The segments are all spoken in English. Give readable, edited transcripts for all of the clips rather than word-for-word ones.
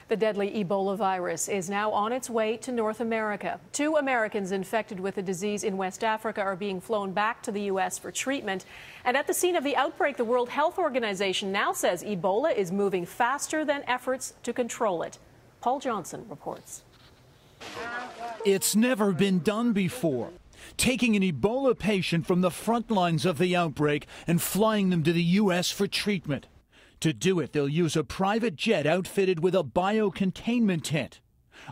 The deadly Ebola virus is now on its way to North America. 2 Americans infected with the disease in West Africa are being flown back to the U.S. for treatment. And at the scene of the outbreak, the World Health Organization now says Ebola is moving faster than efforts to control it. Paul Johnson reports. It's never been done before. Taking an Ebola patient from the front lines of the outbreak and flying them to the U.S. for treatment. To do it, they'll use a private jet outfitted with a biocontainment tent.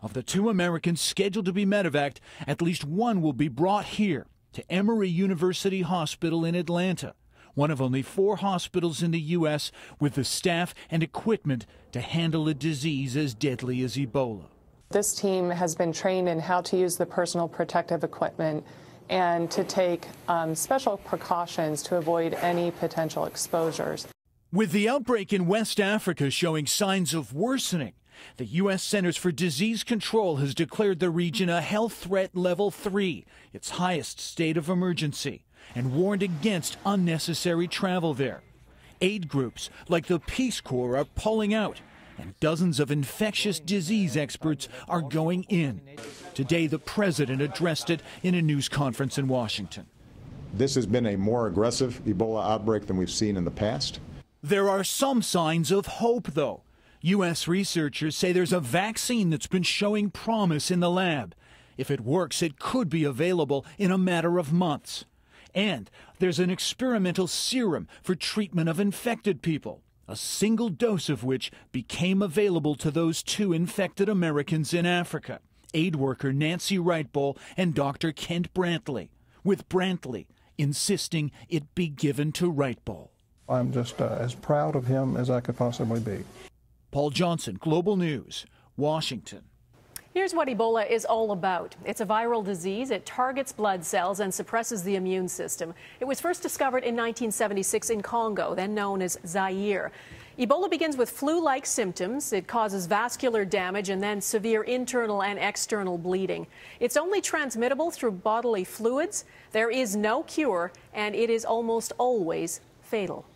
Of the 2 Americans scheduled to be medevaced, at least one will be brought here to Emory University Hospital in Atlanta, one of only 4 hospitals in the U.S. with the staff and equipment to handle a disease as deadly as Ebola. This team has been trained in how to use the personal protective equipment and to take special precautions to avoid any potential exposures. With the outbreak in West Africa showing signs of worsening, the U.S. Centers for Disease Control has declared the region a health threat level 3, its highest state of emergency, and warned against unnecessary travel there. Aid groups like the Peace Corps are pulling out, and dozens of infectious disease experts are going in. Today, the president addressed it in a news conference in Washington. This has been a more aggressive Ebola outbreak than we've seen in the past. There are some signs of hope, though. U.S. researchers say there's a vaccine that's been showing promise in the lab. If it works, it could be available in a matter of months. And there's an experimental serum for treatment of infected people, a single dose of which became available to those 2 infected Americans in Africa, aid worker Nancy Wrightball and Dr. Kent Brantley, with Brantley insisting it be given to Wrightball. I'm just as proud of him as I could possibly be. Paul Johnson, Global News, Washington. Here's what Ebola is all about. It's a viral disease. It targets blood cells and suppresses the immune system. It was first discovered in 1976 in Congo, then known as Zaire. Ebola begins with flu-like symptoms. It causes vascular damage and then severe internal and external bleeding. It's only transmittable through bodily fluids. There is no cure, and it is almost always fatal.